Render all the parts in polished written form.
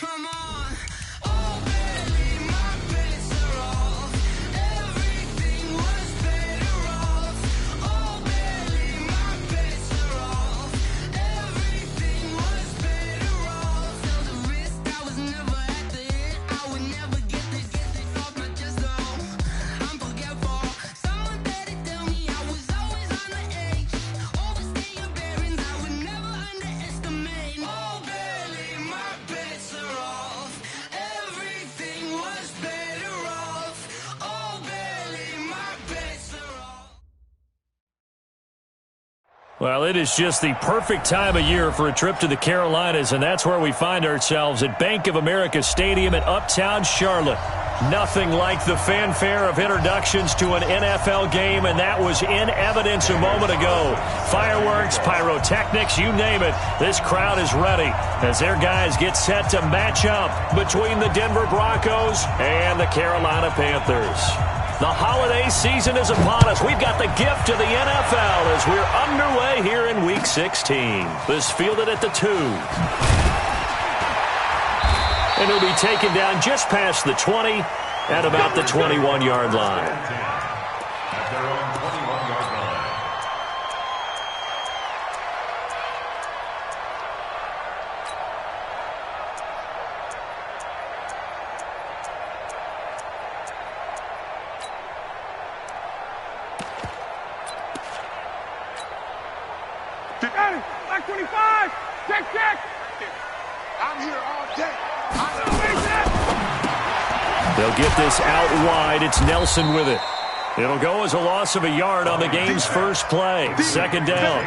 Come on. Oh, barely, my bets are off. Everything was better off. Oh, barely, my bets are off. Everything was better off. Felt the risk, I was never at the end. I would never get this off my chest, though. I'm forgetful. Someone better tell me I was always on the edge. Overstay your bearings, I would never underestimate. Oh, barely, my bets are off. Everything was better off. Oh, barely, my bets are off. Well, it is just the perfect time of year for a trip to the Carolinas, and that's where we find ourselves at Bank of America Stadium in Uptown Charlotte. Nothing like the fanfare of introductions to an NFL game, and that was in evidence a moment ago. Fireworks, pyrotechnics, you name it. This crowd is ready as their guys get set to match up between the Denver Broncos and the Carolina Panthers. The holiday season is upon us. We've got the gift of the NFL as we're underway here in Week 16. This fielded at the 2. And he'll be taken down just past the 20 at about the 21-yard line. At their own 21-yard line. Ready, back 25, check. I'm here all day. They'll get this out wide. It's Nelson with it. It'll go as a loss of a yard on the game's first play. Second down.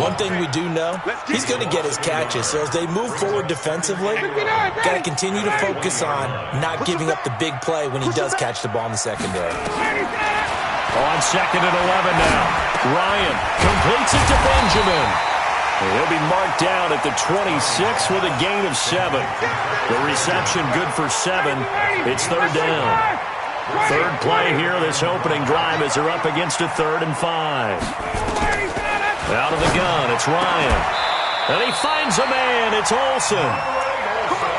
One thing we do know, he's going to get his catches. So as they move forward defensively, got to continue to focus on not giving up the big play when he does catch the ball in the secondary. On second and 11 now. Ryan completes it to Benjamin. He'll be marked down at the 26 with a gain of 7. The reception good for 7. It's third down. Third play here, this opening drive as they're up against a 3rd and 5. Out of the gun, it's Ryan. And he finds a man, it's Olsen.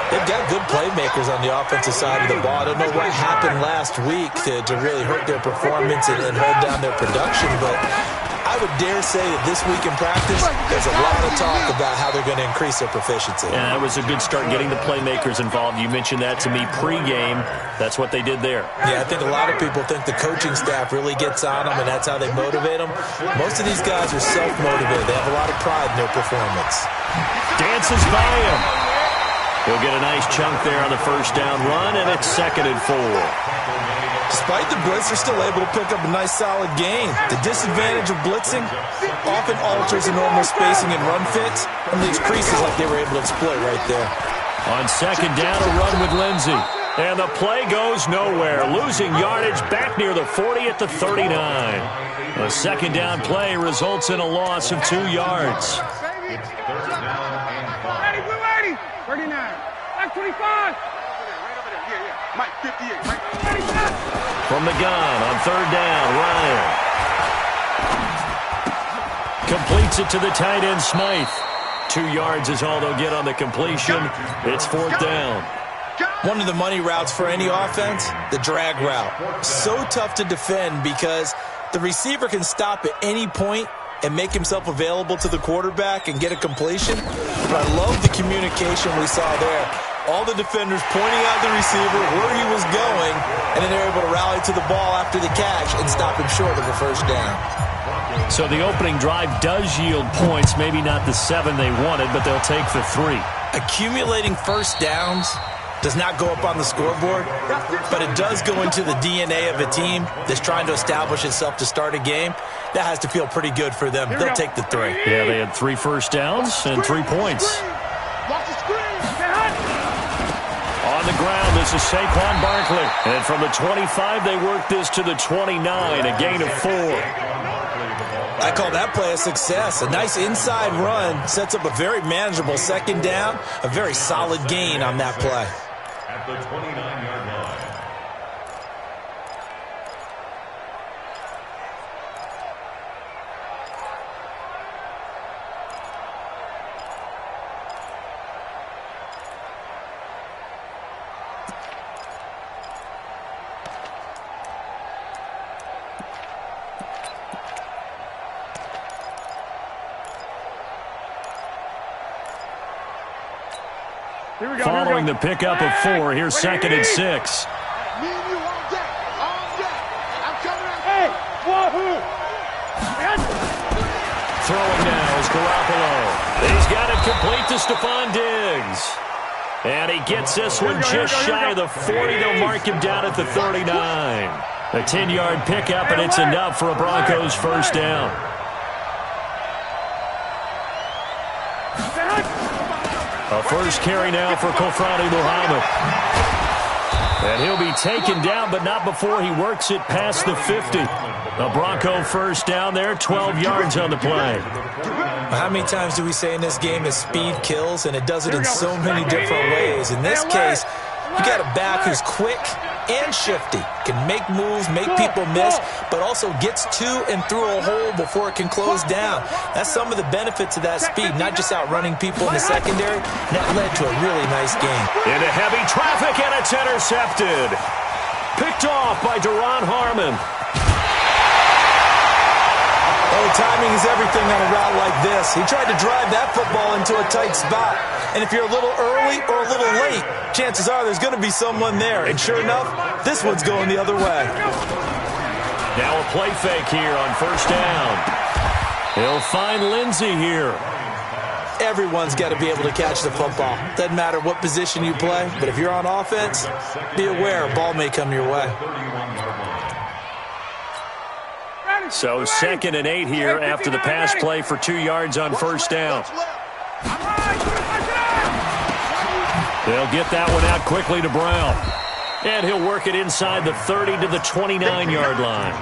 They've got good playmakers on the offensive side of the ball. I don't know what happened last week to really hurt their performance and hold down their production, but I would dare say that this week in practice, there's a lot of talk about how they're going to increase their proficiency. Yeah, it was a good start getting the playmakers involved. You mentioned that to me pregame. That's what they did there. Yeah, I think a lot of people think the coaching staff really gets on them, and that's how they motivate them. Most of these guys are self-motivated. They have a lot of pride in their performance. Dances by him. He'll get a nice chunk there on the first down run, and it's 2nd and 4. Despite the blitz, they're still able to pick up a nice solid gain. The disadvantage of blitzing often alters the normal spacing and run fits and leaves creases like they were able to exploit right there. On second down, a run with Lindsey. And the play goes nowhere. Losing yardage back near the 40 at the 39. A second down play results in a loss of 2 yards. It's third down and 5. 39, back 25. Mike, 58, right? From the gun on third down, Ryan completes it to the tight end, Smythe. 2 yards is all they'll get on the completion. It's 4th down. One of the money routes for any offense, the drag route. So tough to defend because the receiver can stop at any point and make himself available to the quarterback and get a completion. But I love the communication we saw there. All the defenders pointing out the receiver where he was going, and then they're able to rally to the ball after the catch and stop him short of a first down. So the opening drive does yield points, maybe not the 7 they wanted, but they'll take the 3. Accumulating first downs does not go up on the scoreboard, but it does go into the DNA of a team that's trying to establish itself to start a game. That has to feel pretty good for them. They'll take the 3. Yeah, they had 3 first downs and 3 points. On the ground, this is Saquon Barkley. And from the 25, they work this to the 29, a gain of 4. I call that play a success. A nice inside run sets up a very manageable second down, a very solid gain on that play. At the 29-yard line. Following the pickup of 4, here's 2nd and 6. Me and you all day. All day. I'm coming out. Hey, wahoo! Throwing now is Garoppolo. He's got it complete to Stephon Diggs. And he gets this one just shy of the 40. They'll mark him down at the 39. A 10-yard pickup, and it's enough for a Broncos first down. A first carry now for Kofrani Muhammad. And he'll be taken down, but not before he works it past the 50. A Bronco first down there, 12 yards on the play. How many times do we say in this game that speed kills, and it does it in so many different ways? In this case, you got a back who's quick and shifty, can make moves, make people miss, but also gets to and through a hole before it can close down. That's some of the benefits of that speed, not just outrunning people in the secondary. And that led to a really nice game. Into heavy traffic, and it's intercepted. Picked off by Duron Harmon. Oh, timing is everything on a route like this. He tried to drive that football into a tight spot. And if you're a little early or a little late, chances are there's going to be someone there. And sure enough, this one's going the other way. Now a play fake here on first down. He'll find Lindsey here. Everyone's got to be able to catch the football. Doesn't matter what position you play, but if you're on offense, be aware a ball may come your way. So 2nd and 8 here after the pass play for 2 yards on first down. They'll get that one out quickly to Brown. And he'll work it inside the 30 to the 29-yard line.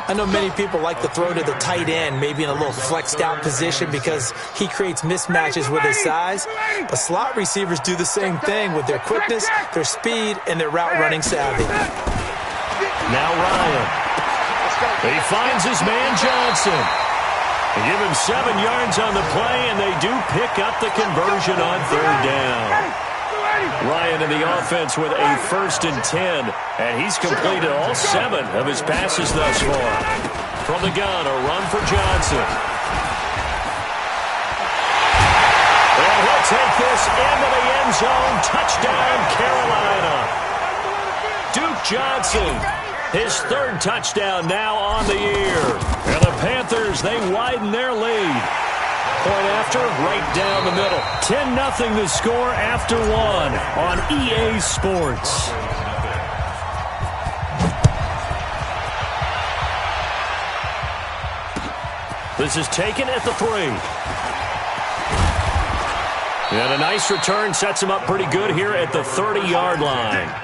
I know many people like to throw to the tight end, maybe in a little flexed out position because he creates mismatches with his size. But slot receivers do the same thing with their quickness, their speed, and their route running savvy. Now Ryan. He finds his man Johnson. They give him 7 yards on the play, and they do pick up the conversion on 3rd down. Ryan in the offense with a 1st and 10, and he's completed all 7 of his passes thus far. From the gun, a run for Johnson. And he'll take this into the end zone. Touchdown, Carolina. Duke Johnson. His 3rd touchdown now on the year. And the Panthers, they widen their lead. Point after, right down the middle. 10-0 the score after 1 on EA Sports. This is taken at the 3. And a nice return sets him up pretty good here at the 30-yard line.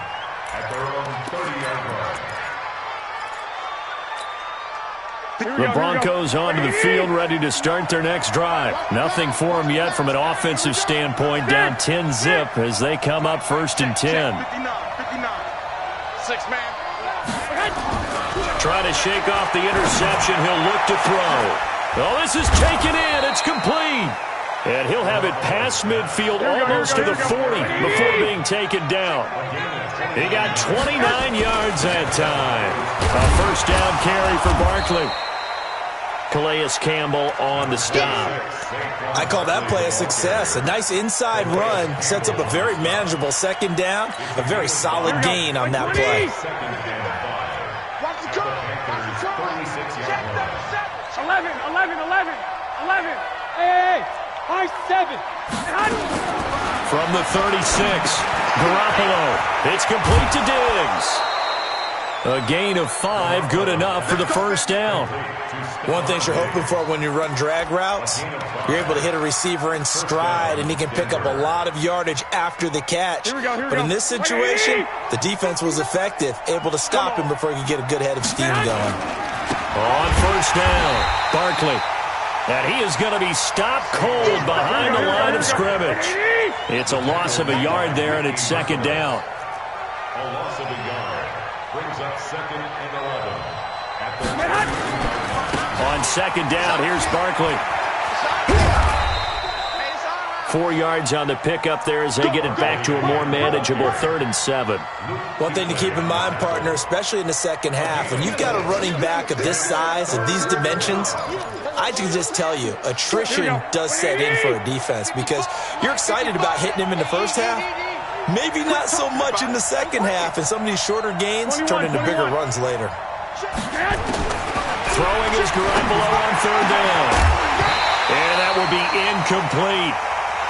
The Broncos onto the field, ready to start their next drive. Nothing for them yet from an offensive standpoint. Down 10-zip as they come up 1st and 10. 6 man. Trying to shake off the interception. He'll look to throw. Oh, this is taken in. It's complete. And he'll have it past midfield almost to the 40 before being taken down. He got 29 yards that time. A first down carry for Barkley. Calais Campbell on the stop. I call that play a success. A nice inside run sets up a very manageable 2nd down. A very solid gain on that play. Watch the call. Watch the call. 11. Hey, high 7. From the 36, Garoppolo. It's complete to Diggs. A gain of 5, good enough for the first down. One thing you're hoping for when you run drag routes, you're able to hit a receiver in stride, and he can pick up a lot of yardage after the catch. But in this situation, the defense was effective, able to stop him before he could get a good head of steam going. On first down, Barkley. And he is going to be stopped cold behind the line of scrimmage. It's a loss of a yard there, and it's 2nd down. A loss of a yard brings up 2nd and 11. On 2nd down, here's Barkley. 4 yards on the pickup there as they get it back to a more manageable 3rd and 7. One thing to keep in mind, partner, especially in the second half, when you've got a running back of this size, of these dimensions, I can just tell you, attrition does set in for a defense because you're excited about hitting him in the first half. Maybe not so much in the second half, and some of these shorter gains turn into bigger runs later. Throwing is Garoppolo on third down. And that will be incomplete.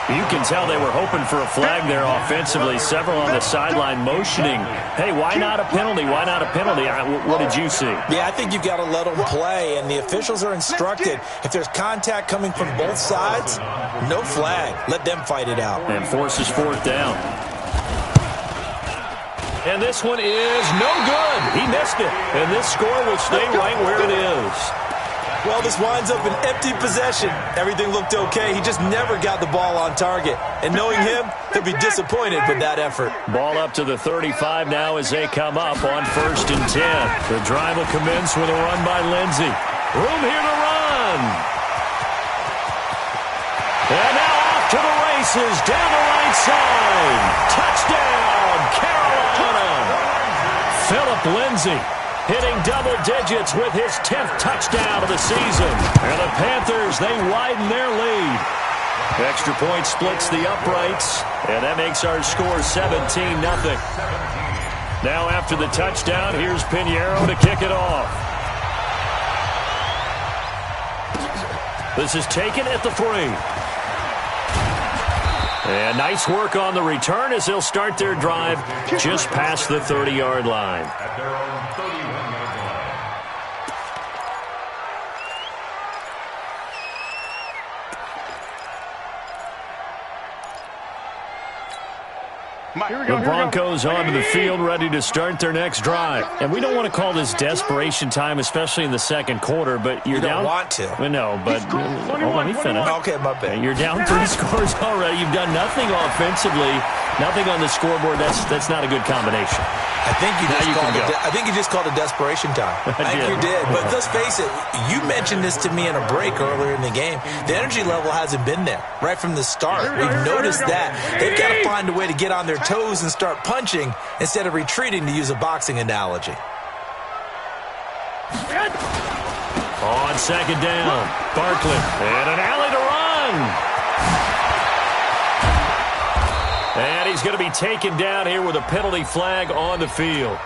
You can tell they were hoping for a flag there offensively. Several on the sideline motioning. Hey, why not a penalty? Why not a penalty? What did you see? Yeah, I think you've got to let them play, and the officials are instructed. If there's contact coming from both sides, no flag. Let them fight it out. And forces fourth down. And this one is no good. He missed it. And this score will stay right where it is. Well, this winds up an empty possession. Everything looked okay. He just never got the ball on target. And knowing him, he'll be disappointed with that effort. Ball up to the 35 now as they come up on 1st and 10. The drive will commence with a run by Lindsey. Room here to run. And now off to the races down the right side. Touchdown, Carolina. Phillip Lindsey hitting double digits with his 10th touchdown of the season. And the Panthers, they widen their lead. Extra point splits the uprights, and that makes our score 17-0. Now after the touchdown, here's Pinheiro to kick it off. This is taken at the 3. And nice work on the return as they'll start their drive just past the 30-yard line. At their own 31-yard line. The Broncos onto the field, ready to start their next drive. And we don't want to call this desperation time, especially in the second quarter, but you're down. You don't want to. Well, no, but let me finish. Okay, my bad. You're down 3 scores already. You've done nothing offensively, nothing on the scoreboard. That's not a good combination. I think you just called it desperation time. I think you did. But let's face it, you mentioned this to me in a break earlier in the game. The energy level hasn't been there right from the start. We've noticed that. They've got to find a way to get on their toes and start punching instead of retreating, to use a boxing analogy. On second down, Barkley, and an alley to run. And he's going to be taken down here with a penalty flag on the field.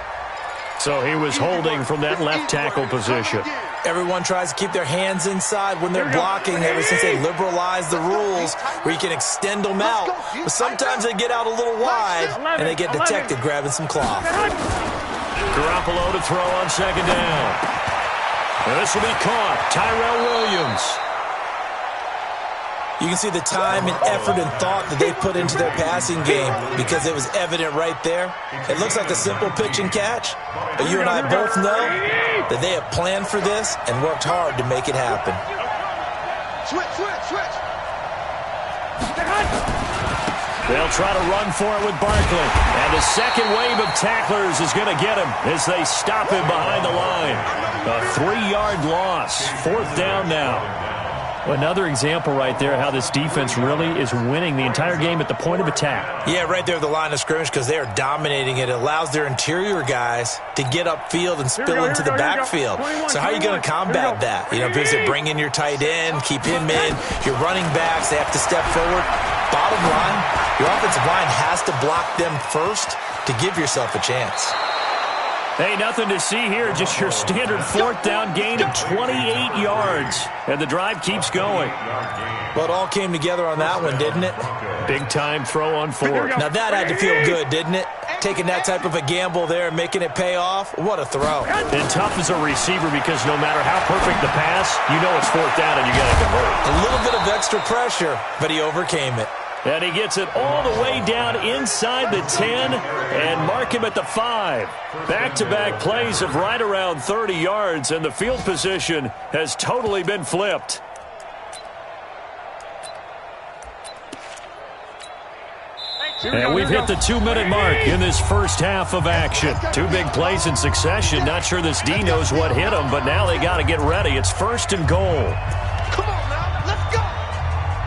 So he was holding from that left tackle position. Everyone tries to keep their hands inside when they're blocking ever since they liberalized the rules where you can extend them out. But sometimes they get out a little wide and they get detected grabbing some cloth. Garoppolo to throw on second down. And this will be caught. Tyrell Williams. You can see the time and effort and thought that they put into their passing game because it was evident right there. It looks like a simple pitch and catch, but you and I both know that they have planned for this and worked hard to make it happen. Switch. They'll try to run for it with Barkley. And the second wave of tacklers is going to get him as they stop him behind the line. A 3-yard loss. 4th down now. Another example right there how this defense really is winning the entire game at the point of attack. Yeah, right there at the line of scrimmage because they are dominating it. It allows their interior guys to get upfield and spill into the backfield. So how are you going to combat that? You know, visit, bring in your tight end, keep him in. Your running backs, they have to step forward. Bottom line, your offensive line has to block them first to give yourself a chance. Hey, nothing to see here. Just your standard 4th down gain of 28 yards. And the drive keeps going. Well, it all came together on that one, didn't it? Big-time throw on 4th. Now, that had to feel good, didn't it? Taking that type of a gamble there and making it pay off. What a throw. And tough as a receiver because no matter how perfect the pass, you know it's 4th down and you got to convert. A little bit of extra pressure, but he overcame it. And he gets it all the way down inside the 10 and mark him at the 5. Back-to-back plays of right around 30 yards, and the field position has totally been flipped. And we've hit the 2-minute mark in this first half of action. 2 big plays in succession. Not sure this D knows what hit them, but now they got to get ready. It's 1st and goal. Come on now, let's go.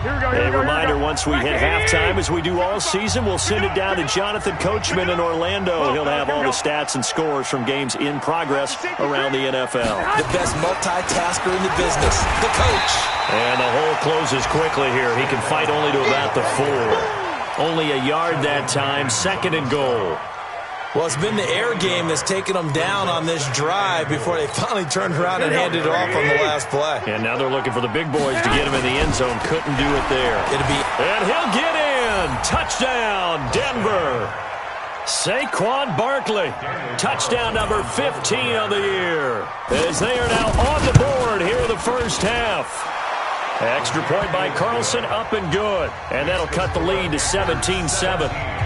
A reminder, once we hit halftime, as we do all season, we'll send it down to Jonathan Coachman in Orlando. He'll have all the stats and scores from games in progress around the NFL. The best multitasker in the business, the coach. And the hole closes quickly here. He can fight only to about the 4. Only a yard that time, 2nd and goal. Well, it's been the air game that's taken them down on this drive before they finally turned around and handed it off on the last play. And now they're looking for the big boys to get him in the end zone. Couldn't do it there. And he'll get in. Touchdown, Denver. Saquon Barkley. Touchdown number 15 of the year. As they are now on the board here in the first half. Extra point by Carlson, up and good. And that'll cut the lead to 17-7.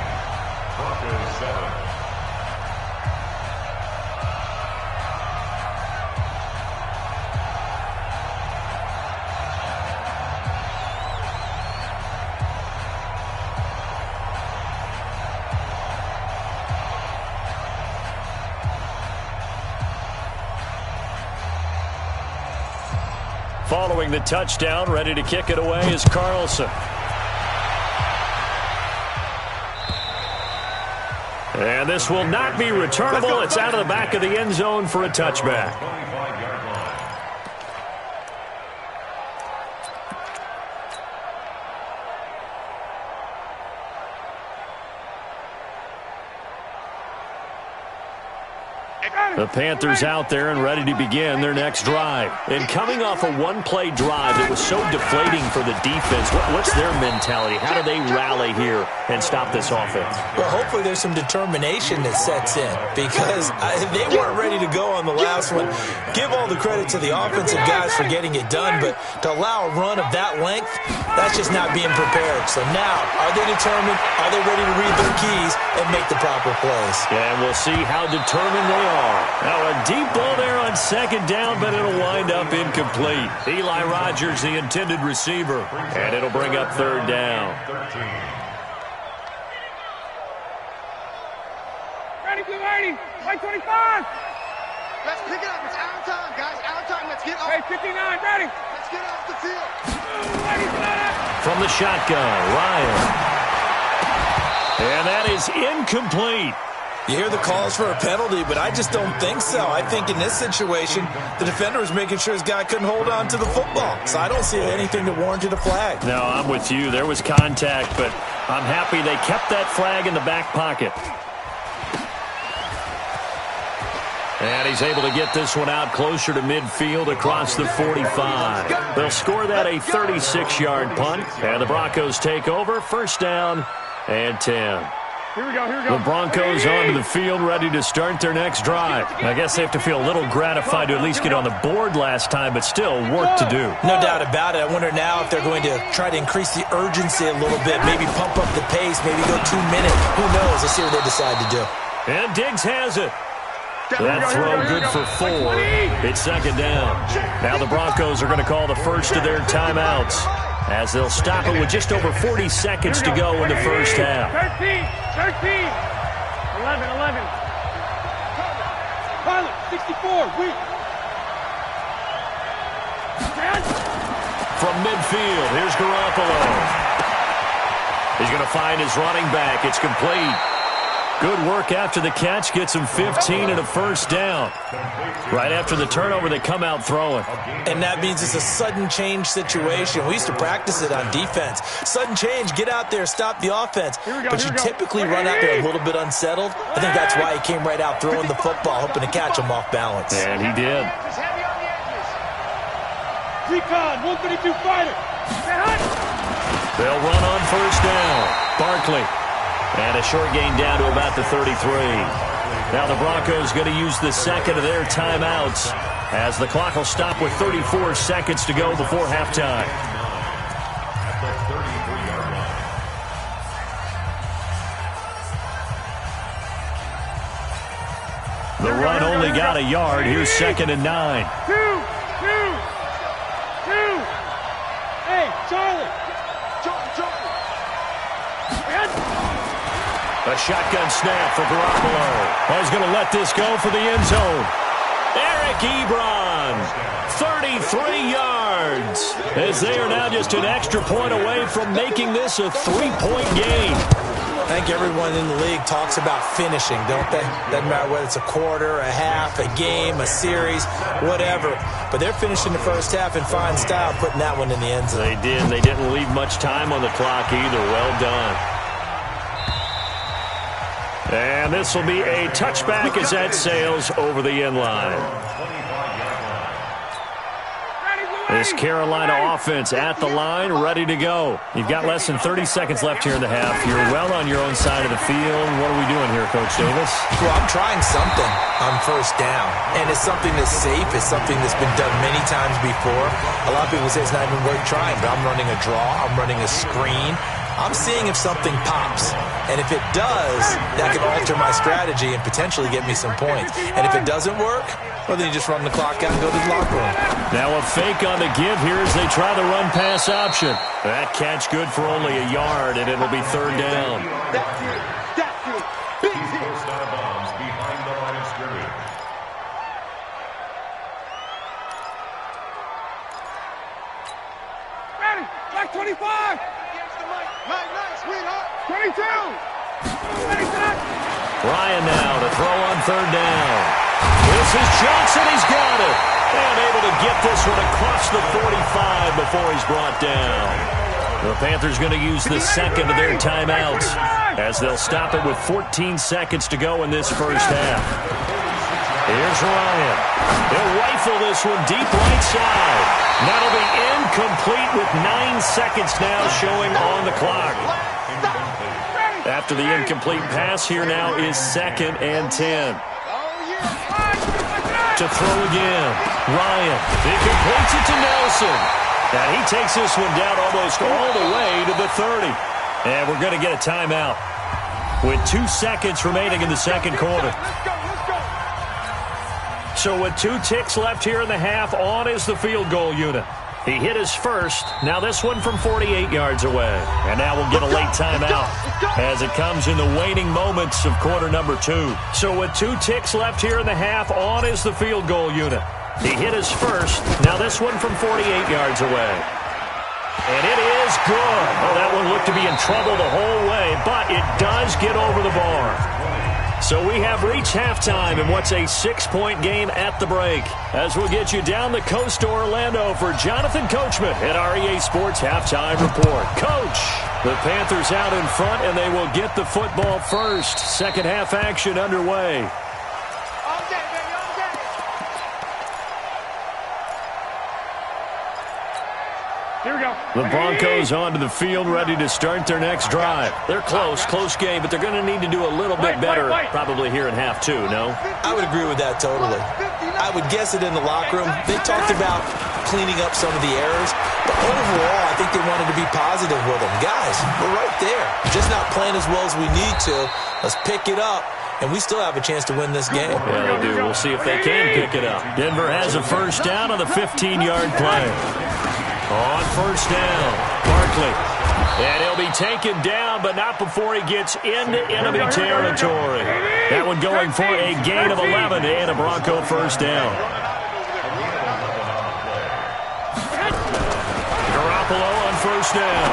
Following the touchdown, ready to kick it away is Carlson. And this will not be returnable. It's out of the back of the end zone for a touchback. The Panthers out there and ready to begin their next drive. And coming off a one-play drive that was so deflating for the defense, what's their mentality? How do they rally here and stop this offense? Well, hopefully there's some determination that sets in because they weren't ready to go on the last one. Give all the credit to the offensive guys for getting it done, but to allow a run of that length, that's just not being prepared. So now, are they determined? Are they ready to read their keys and make the proper plays? And we'll see how determined they are. Now a deep ball there on 2nd down, but it'll wind up incomplete. Eli Rogers, the intended receiver, and it'll bring up 3rd down. Ready, get ready. 25. Let's pick it up. It's our time, guys. Our time. Let's get off. Hey, 59, ready. Let's get off the field. From the shotgun, Ryan. And that is incomplete. You hear the calls for a penalty, but I just don't think so. I think in this situation, the defender was making sure his guy couldn't hold on to the football. So I don't see anything that warranted a flag. No, I'm with you. There was contact, but I'm happy they kept that flag in the back pocket. And he's able to get this one out closer to midfield across the 45. They'll score that a 36-yard punt, and the Broncos take over. 1st down and 10. Here we go. The Broncos onto the field, ready to start their next drive. I guess they have to feel a little gratified to at least get on the board last time, but still work to do. No doubt about it. I wonder now if they're going to try to increase the urgency a little bit, maybe pump up the pace, maybe go 2 minutes. Who knows? Let's see what they decide to do. And Diggs has it. That throw good for 4. It's 2nd down. Now the Broncos are going to call the first of their timeouts, as they'll stop it with just over 40 seconds to go in the first half. 13, 11. Pilot, 64, weak. From midfield, here's Garoppolo. He's going to find his running back. It's complete. Good work after the catch. Gets him 15 and a 1st down. Right after the turnover, they come out throwing. And that means it's a sudden change situation. We used to practice it on defense. Sudden change, get out there, stop the offense. But you typically run out there a little bit unsettled. I think that's why he came right out throwing the football, hoping to catch him off balance. And he did. Recon, 132 fighter. They'll run on 1st down. Barkley. And a short gain down to about the 33. Now the Broncos going to use the 2nd of their timeouts, as the clock will stop with 34 seconds to go before halftime. The run only got a yard. Here's 2nd and 9. Two. Hey, Charlie. A shotgun snap for Garoppolo. He's going to let this go for the end zone. Eric Ebron, 33 yards. yards, as they are now just an extra point away from making this a 3-point game. I think everyone in the league talks about finishing, don't they? Doesn't matter whether it's a quarter, a half, a game, a series, whatever. But they're finishing the first half in fine style, putting that one in the end zone. They did. They didn't leave much time on the clock either. Well done. And this will be a touchback as that sails over the end line. This Carolina offense at the line, ready to go. You've got less than 30 seconds left here in the half. You're well on your own side of the field. What are we doing here, Coach Davis? Well, I'm trying something on first down. And it's something that's safe. It's something that's been done many times before. A lot of people say it's not even worth trying, but I'm running a draw. I'm running a screen. I'm seeing if something pops. And if it does, that could alter my strategy and potentially get me some points. And if it doesn't work, well, then you just run the clock out and go to the locker room. Now a fake on the give here as they try the run-pass option. That catch good for only a yard, and it'll be third down. He's forced out of bounds behind the line of scrimmage. Ready, back 25. Nice, sweetheart. 22. Ready, set. Ryan now to throw on third down. This is Johnson. He's got it. And able to get this one across the 45 before he's brought down. The Panthers going to use the second of their timeouts as they'll stop it with 14 seconds to go in this first half. Here's Ryan. He'll rifle this one deep right side. That'll be incomplete with 9 seconds now showing on the clock. After the incomplete pass, here now is 2nd and 10. To throw again. Ryan. He completes it to Nelson. And he takes this one down almost all the way to the 30. And we're going to get a timeout with 2 seconds remaining in the second quarter. So with 2 ticks left here in the half, on is the field goal unit. He hit his first. Now this one from 48 yards away. And now we'll get a late timeout as it comes in the waning moments of quarter number 2. So with 2 ticks left here in the half, on is the field goal unit. He hit his first. Now this one from 48 yards away. And it is good. Oh, that one looked to be in trouble the whole way, but it does get over the bar. So we have reached halftime in what's a 6-point game at the break. As we'll get you down the coast to Orlando for Jonathan Coachman at REA Sports Halftime Report. Coach, the Panthers out in front, and they will get the football first. Second half action underway. Here we go. The Broncos onto the field, ready to start their next drive. They're close game, but they're going to need to do a little bit better probably here in half 2, no? I would agree with that totally. I would guess it in the locker room. They talked about cleaning up some of the errors, but overall, I think they wanted to be positive with them. Guys, we're right there. Just not playing as well as we need to. Let's pick it up, and we still have a chance to win this game. Yeah, they do. We'll see if they can pick it up. Denver has a first down on the 15-yard play. On first down, Barkley. And he'll be taken down, but not before he gets into enemy territory. That one going for a gain of 11 and a Bronco first down. Garoppolo on first down.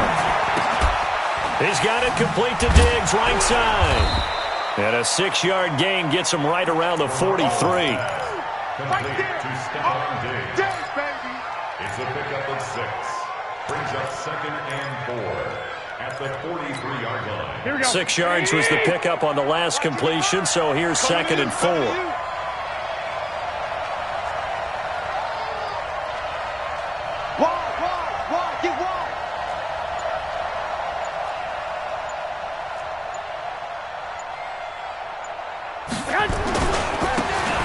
He's got it complete to Diggs, right side. And a 6-yard gain gets him right around the 43. Complete to Stephon Diggs. It's a pickup of 6. Brings up 2nd and 4 at the 43-yard line. Here we go. 6 yards was the pickup on the last completion, so here's 2nd and 4. Wide, get wide.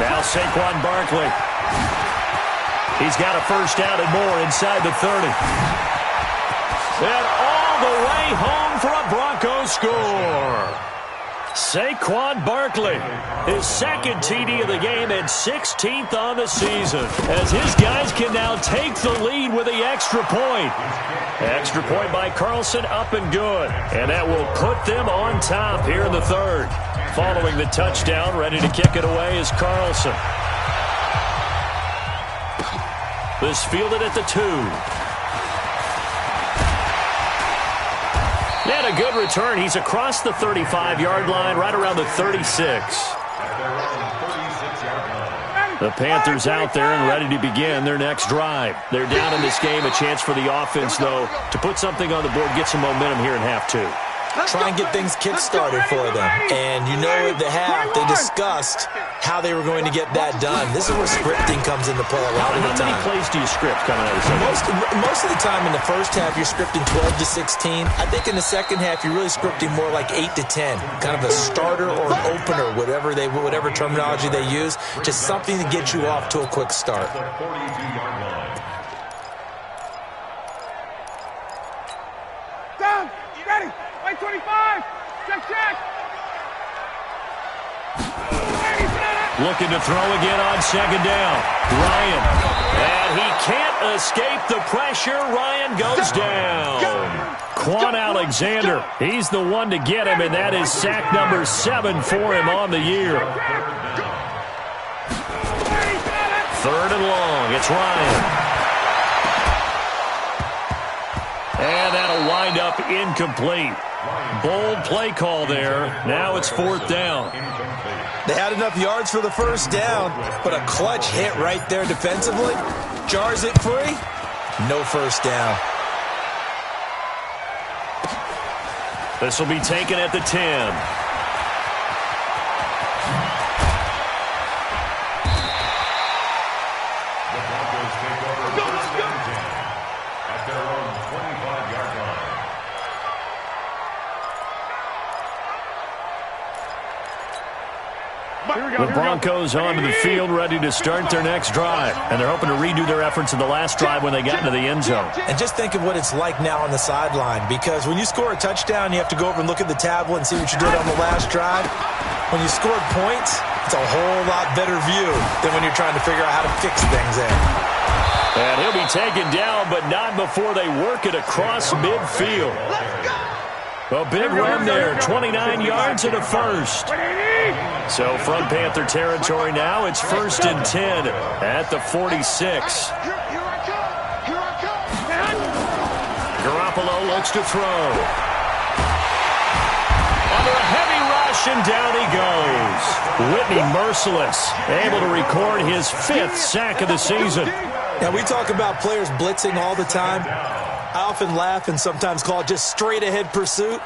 Now Saquon Barkley. He's got a first down and more inside the 30. And all the way home for a Broncos score. Saquon Barkley, his second TD of the game and 16th on the season, as his guys can now take the lead with the extra point. Extra point by Carlson, up and good. And that will put them on top here in the third. Following the touchdown, ready to kick it away is Carlson. This fielded at the 2. And a good return. He's across the 35-yard line, right around the 36. The Panthers out there and ready to begin their next drive. They're down in this game. A chance for the offense, though, to put something on the board, get some momentum here in half 2. Try and get things kick-started for them. And you know at the half, they discussed how they were going to get that done. This is where scripting comes into play a lot of the time. How many plays do you script coming out of the second? Most of the time in the first half, you're scripting 12 to 16. I think in the second half, you're really scripting more like 8 to 10. Kind of a starter or an opener, whatever terminology they use. Just something to get you off to a quick start. Down. Ready. White 25. Check. Looking to throw again on second down. Ryan. And he can't escape the pressure. Ryan goes down. Quan Alexander. He's the one to get him, and that is sack number 7 for him on the year. 3rd and long. It's Ryan. And that'll wind up incomplete. Bold play call there. Now it's 4th down. They had enough yards for the first down, but a clutch hit right there defensively. Jars it free. No first down. This will be taken at the 10. The Broncos onto the field, ready to start their next drive. And they're hoping to redo their efforts in the last drive when they got into the end zone. And just think of what it's like now on the sideline, because when you score a touchdown, you have to go over and look at the tablet and see what you did on the last drive. When you scored points, it's a whole lot better view than when you're trying to figure out how to fix things there. And he'll be taken down, but not before they work it across midfield. A big run there, 29 yards and a first. So from Panther territory now, it's 1st and 10 at the 46. Garoppolo looks to throw. Under a heavy rush, and down he goes. Whitney Merciless, able to record his 5th sack of the season. Now, we talk about players blitzing all the time. I often laugh and sometimes call it just straight-ahead pursuit.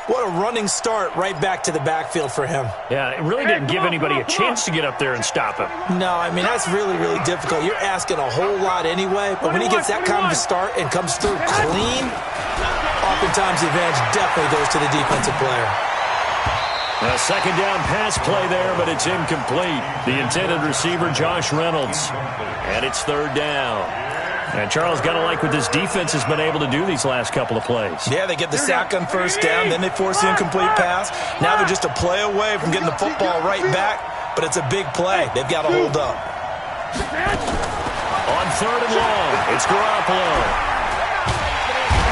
What a running start right back to the backfield for him. Yeah, it really didn't give anybody a chance to get up there and stop him. No, I mean, that's really, really difficult. You're asking a whole lot anyway, but when he gets that kind of a start and comes through clean, oftentimes the advantage definitely goes to the defensive player. A second down pass play there, but it's incomplete. The intended receiver, Josh Reynolds. And it's 3rd down. And Charles, got to like what this defense has been able to do these last couple of plays. Yeah, they get the sack on first down, then they force the incomplete pass. Now they're just a play away from getting the football right back, but it's a big play. They've got to hold up. On 3rd and long, it's Garoppolo.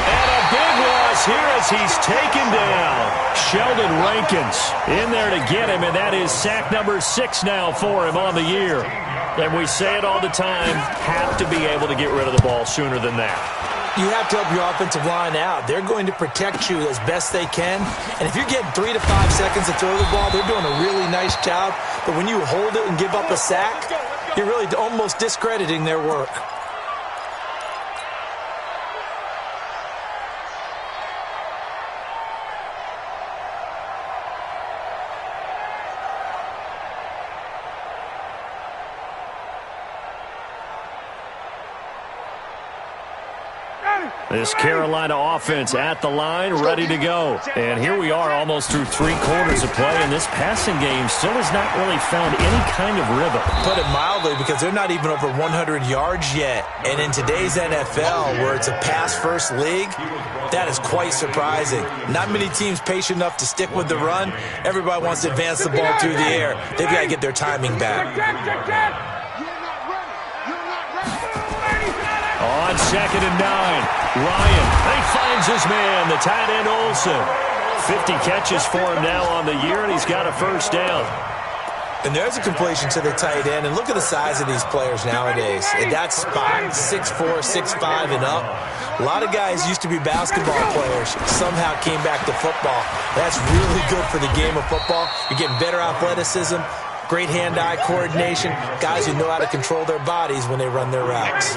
And a big loss here as he's taken down. Sheldon Rankins in there to get him, and that is sack number 6 now for him on the year. And we say it all the time, have to be able to get rid of the ball sooner than that. You have to help your offensive line out. They're going to protect you as best they can. And if you're getting 3 to 5 seconds to throw the ball, they're doing a really nice job. But when you hold it and give up a sack, you're really almost discrediting their work. This Carolina offense at the line, ready to go. And here we are almost through 3 quarters of play, and this passing game still has not really found any kind of rhythm. Put it mildly, because they're not even over 100 yards yet. And in today's NFL, where it's a pass-first league, that is quite surprising. Not many teams patient enough to stick with the run. Everybody wants to advance the ball through the air. They've got to get their timing back. On 2nd and 9, Ryan, he finds his man, the tight end Olsen. 50 catches for him now on the year, and he's got a first down. And there's a completion to the tight end. And look at the size of these players nowadays. At that spot, 6'4", 6'5", and up. A lot of guys used to be basketball players, somehow came back to football. That's really good for the game of football. You're getting better athleticism, great hand-eye coordination, guys who know how to control their bodies when they run their routes.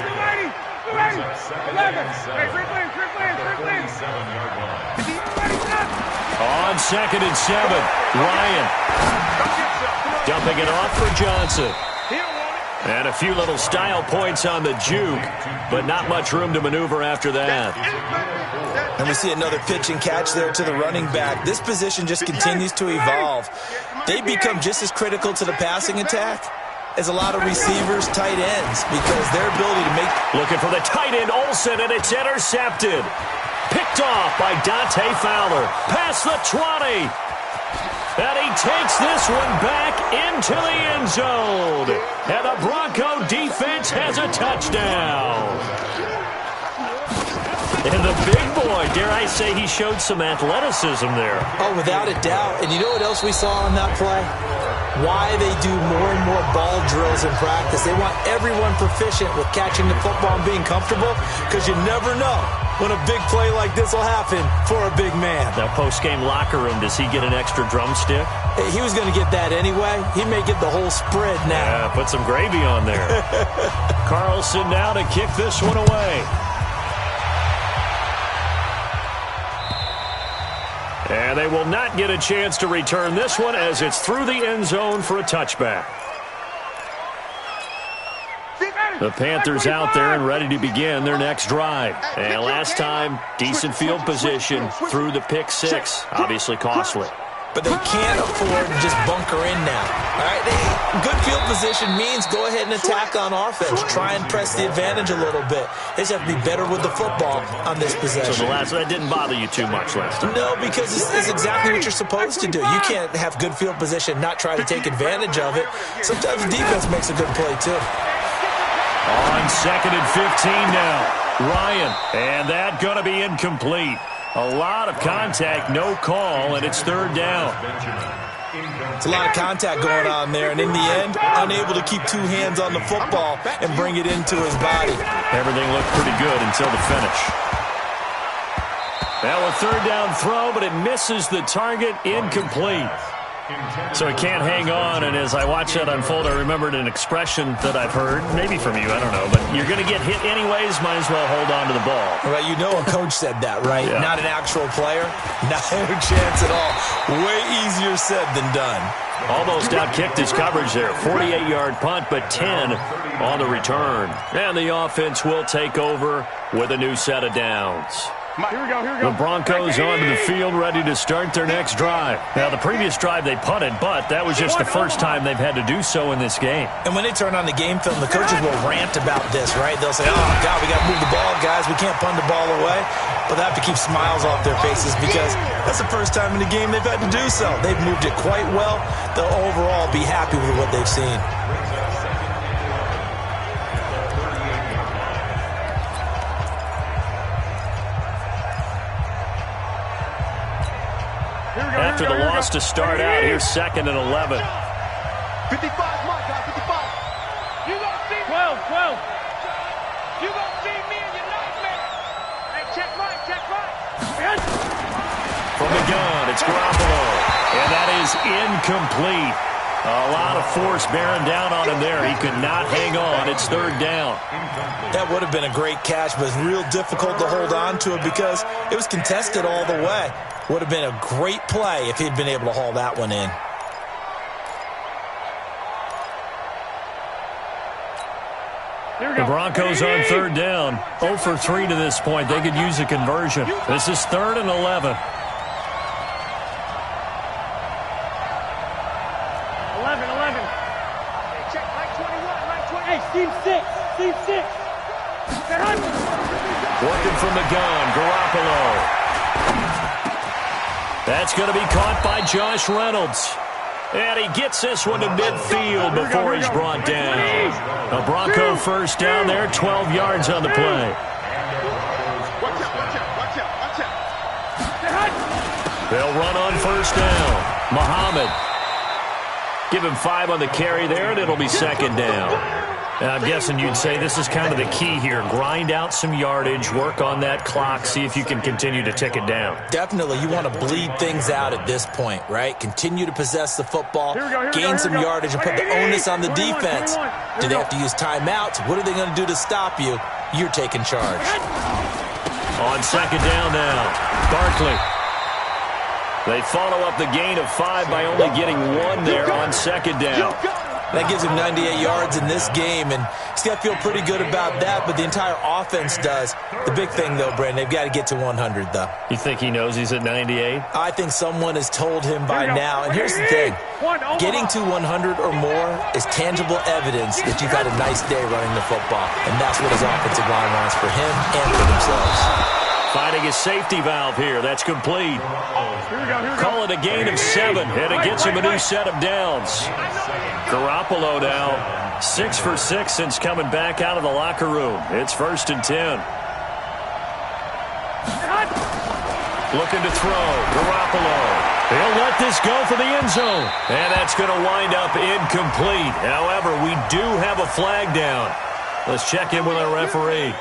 On 2nd and 7, Ryan dumping it off for Johnson. And a few little style points on the juke, but not much room to maneuver after that. And we see another pitch and catch there to the running back. This position just continues to evolve. They become just as critical to the passing attack as a lot of receivers, tight ends, because their ability to make... Looking for the tight end, Olsen, and it's intercepted. Picked off by Dante Fowler. Past the 20. And he takes this one back into the end zone. And the Bronco defense has a touchdown. And the big boy, dare I say, he showed some athleticism there. Oh, without a doubt. And you know what else we saw on that play? Why they do more and more ball drills in practice. They want everyone proficient with catching the football and being comfortable, because you never know when a big play like this will happen for a big man. Now, post-game locker room, does he get an extra drumstick? He was going to get that anyway. He may get the whole spread now. Yeah, put some gravy on there. Carlson now to kick this one away. And they will not get a chance to return this one as it's through the end zone for a touchback. The Panthers out there and ready to begin their next drive. And last time, decent field position through the pick six. Obviously costly. But they can't afford to just bunker in now. All right, good field position means go ahead and attack on offense. Try and press the advantage a little bit. They just have to be better with the football on this possession. So that didn't bother you too much last time? No, because it's exactly what you're supposed to do. You can't have good field position, not try to take advantage of it. Sometimes the defense makes a good play, too. On 2nd and 15 now, Ryan. And that going to be incomplete. A lot of contact, no call, and it's 3rd down. It's a lot of contact going on there, and in the end, unable to keep two hands on the football and bring it into his body. Everything looked pretty good until the finish. Now a 3rd down throw, but it misses the target, incomplete. So he can't hang on, and as I watch that unfold, I remembered an expression that I've heard, maybe from you, I don't know, but you're going to get hit anyways, might as well hold on to the ball. Well, you know a coach said that, right? Yeah. Not an actual player. No chance at all. Way easier said than done. Almost outkicked his coverage there. 48-yard punt, but 10 on the return. And the offense will take over with a new set of downs. Here we go. The Broncos onto the field, ready to start their next drive. Now, the previous drive they punted, but that was just the first time they've had to do so in this game. And when they turn on the game film, the coaches will rant about this, right? They'll say, oh, God, we got to move the ball, guys. We can't punt the ball away. But they have to keep smiles off their faces because that's the first time in the game they've had to do so. They've moved it quite well. They'll overall be happy with what they've seen. After the loss to start out, here's 2nd and 11. 55, my God, 55. You gonna see 12. You gonna see me in your nightmare. Hey, check right. From the gun, it's Garoppolo. And that is incomplete. A lot of force bearing down on him there. He could not hang on. It's 3rd down. That would have been a great catch, but it's real difficult to hold on to it because it was contested all the way. Would have been a great play if he'd been able to haul that one in. The Broncos on 3rd down. 0 for 3 to this point. They could use a conversion. This is 3rd and 11. 11. Hey, check right 21, right 20. Hey, Steve 6. Working from the gun, Garoppolo. That's going to be caught by Josh Reynolds. And he gets this one to midfield before he's brought down. A Bronco first down there, 12 yards on the play. Watch out. They'll run on first down. Muhammad. Give him 5 on the carry there, and it'll be second down. Now, I'm guessing you'd say this is kind of the key here. Grind out some yardage, work on that clock, see if you can continue to tick it down. Definitely. You want to bleed things out at this point, right? Continue to possess the football, gain some yardage, and put the onus on the defense. Do they have to use timeouts? What are they going to do to stop you? You're taking charge. On second down now, Barkley. They follow up the gain of 5 by only getting 1 there on second down. That gives him 98 yards in this game, and he's got to feel pretty good about that, but the entire offense does. The big thing, though, Brandon, they've got to get to 100, though. You think he knows he's at 98? I think someone has told him by now, and here's the thing. Getting to 100 or more is tangible evidence that you've had a nice day running the football, and that's what his offensive line wants for him and for themselves. Finding a safety valve here. That's complete. Call it a gain of 7, and it gets him a new set of downs. Garoppolo now 6 for 6 since coming back out of the locker room. It's 1st and 10. Looking to throw. Garoppolo. He'll let this go for the end zone. And that's going to wind up incomplete. However, we do have a flag down. Let's check in with our referee.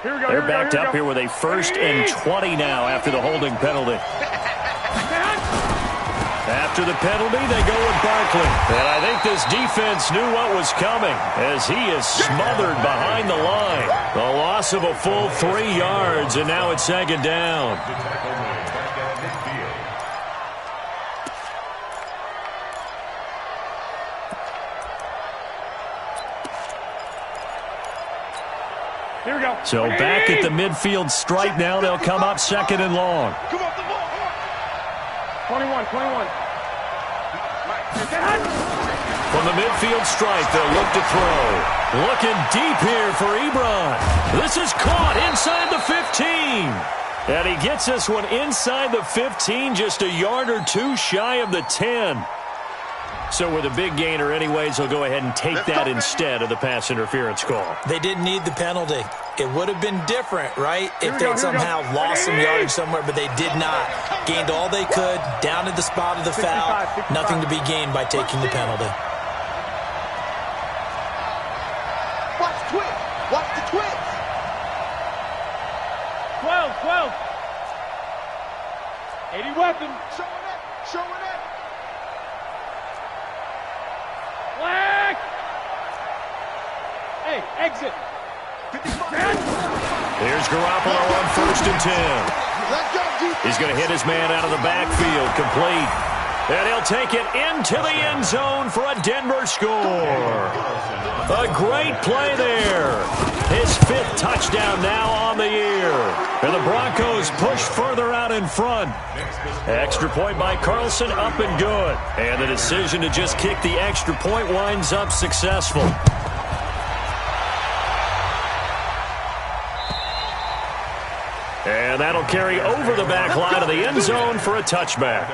They're backed up here with a 1st and 20 now after the holding penalty. After the penalty, they go with Barkley. And I think this defense knew what was coming as he is smothered behind the line. The loss of a full 3 yards, and now it's second down. Here we go. So back at the midfield stripe now, they'll come up 2nd and long. Come on, 21. From the midfield stripe, they'll look to throw. Looking deep here for Ebron. This is caught inside the 15. And he gets this one inside the 15, just a yard or 2 shy of the 10. So with a big gainer anyways, they'll go ahead and take that instead of the pass interference call. They didn't need the penalty. It would have been different, right, if they'd somehow lost some yardage somewhere, but they did not. Gained all they could, down at the spot of the foul. Nothing to be gained by taking the penalty. Watch the twist. Watch the twist. 12. 80 weapons. Showing it. Flag. Hey, exit. Here's Garoppolo on 1st and 10. He's going to hit his man out of the backfield, complete. And he'll take it into the end zone for a Denver score. A great play there. His 5th touchdown now on the year. And the Broncos push further out in front. Extra point by Carlson, up and good. And the decision to just kick the extra point winds up successful. And that'll carry over the back line of the end zone for a touchback.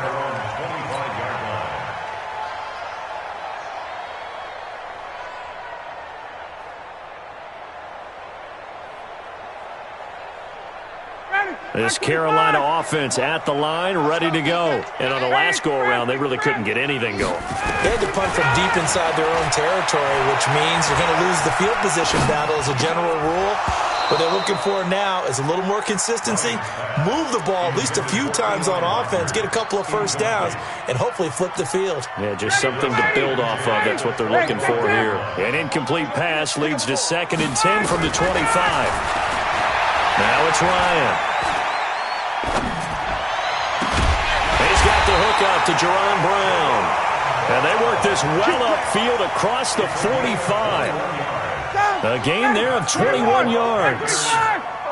This Carolina offense at the line, ready to go. And on the last go-around, they really couldn't get anything going. They had to punt from deep inside their own territory, which means you're going to lose the field position battle as a general rule. What they're looking for now is a little more consistency, move the ball at least a few times on offense, get a couple of first downs, and hopefully flip the field. Yeah, just something to build off of. That's what they're looking for here. An incomplete pass leads to 2nd and 10 from the 25. Now it's Ryan. He's got the hook up to Jerron Brown. And they work this well upfield across the 45. A gain there of 21 yards.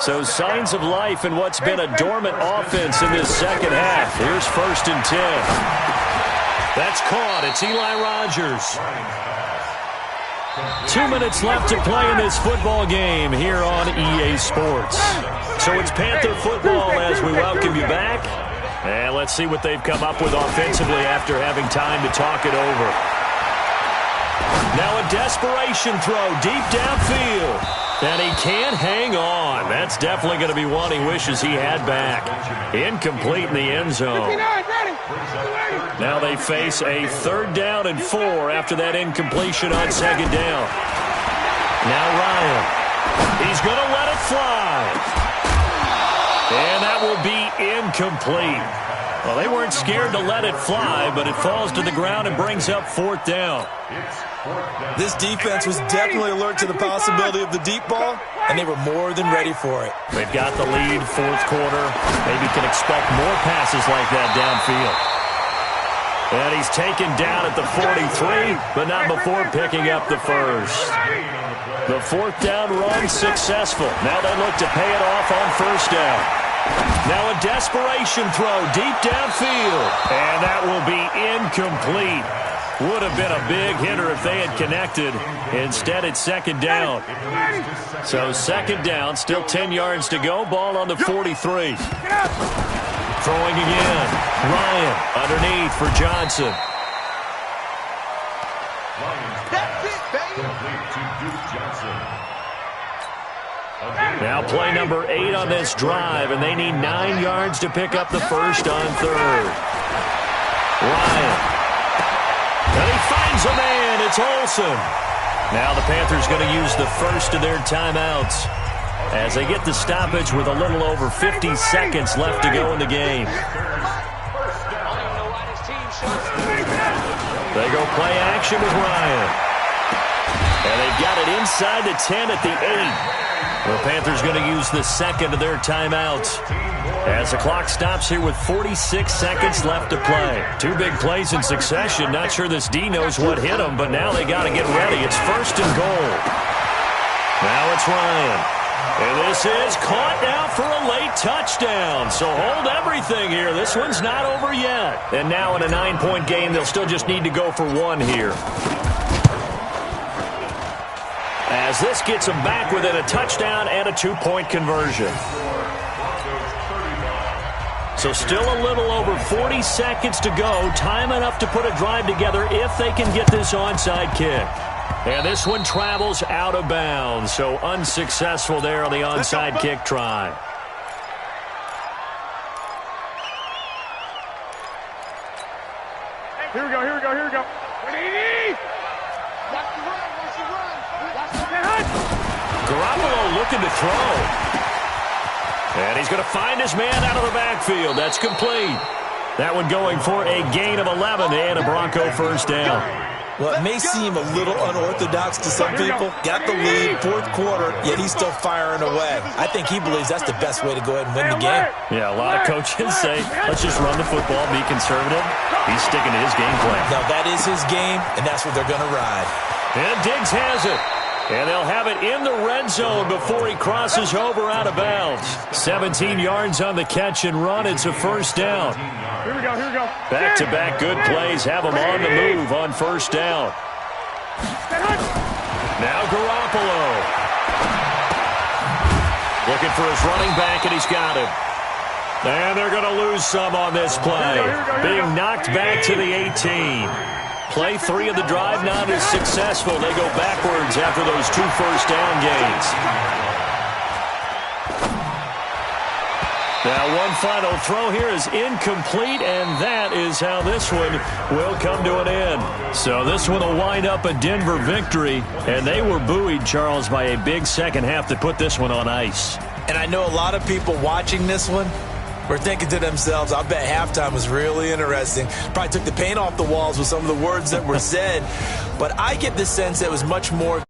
So signs of life in what's been a dormant offense in this second half. Here's 1st and 10. That's caught. It's Eli Rogers. 2 minutes left to play in this football game here on EA Sports. So it's Panther football as we welcome you back. And let's see what they've come up with offensively after having time to talk it over. Now a desperation throw deep downfield. And he can't hang on. That's definitely going to be one he wishes he had back. Incomplete in the end zone. Now they face a 3rd down and 4 after that incompletion on 2nd down. Now Ryan. He's going to let it fly. And that will be incomplete. Well, they weren't scared to let it fly, but it falls to the ground and brings up 4th down. This defense was definitely alert to the possibility of the deep ball, and they were more than ready for it. They've got the lead, 4th quarter. Maybe can expect more passes like that downfield. And he's taken down at the 43, but not before picking up the first. The 4th down run successful. Now they look to pay it off on 1st down. Now a desperation throw deep downfield. And that will be incomplete. Would have been a big hitter if they had connected. Instead, it's 2nd down. So 2nd down, still 10 yards to go. Ball on the 43. Throwing again. Ryan underneath for Johnson. That's it, baby. Now play number 8 on this drive, and they need 9 yards to pick up the first on 3rd. Ryan. And he finds a man. It's Olsen. Now the Panthers going to use the first of their timeouts as they get the stoppage with a little over 50 seconds left to go in the game. They go play action with Ryan. And they've got it inside the 10 at the 8. The Panthers going to use the second of their timeouts as the clock stops here with 46 seconds left to play. 2 big plays in succession. Not sure this D knows what hit him, but now they got to get ready. It's 1st and goal. Now it's Ryan. And this is caught now for a late touchdown. So hold everything here. This one's not over yet. And now in a 9-point game, they'll still just need to go for 1 here. As this gets them back within a touchdown and a 2-point conversion. So still a little over 40 seconds to go. Time enough to put a drive together if they can get this onside kick. And this one travels out of bounds. So unsuccessful there on the onside kick try. Here we go, here we go, here we go. Garoppolo looking to throw. And he's going to find his man out of the backfield. That's complete. That one going for a gain of 11 and a Bronco first down. Well, it may seem a little unorthodox to some people. Got the lead, 4th quarter, yet he's still firing away. I think he believes that's the best way to go ahead and win the game. Yeah, a lot of coaches say, let's just run the football, be conservative. He's sticking to his game plan. Now, that is his game, and that's what they're going to ride. And Diggs has it. And they'll have it in the red zone before he crosses over out of bounds. 17 yards on the catch and run. It's a first down. Here we go, here we go. Back-to-back good plays have him on the move on first down. Now Garoppolo. Looking for his running back, and he's got him. And they're going to lose some on this play. Being knocked back to the 18. Play 3 of the drive not as successful. They go backwards after those 2 first down gains. Now one final throw here is incomplete, and that is how this one will come to an end. So this one will wind up a Denver victory, and they were buoyed, Charles, by a big second half that put this one on ice. And I know a lot of people watching this one were thinking to themselves, I bet halftime was really interesting. Probably took the paint off the walls with some of the words that were said. But I get the sense that it was much more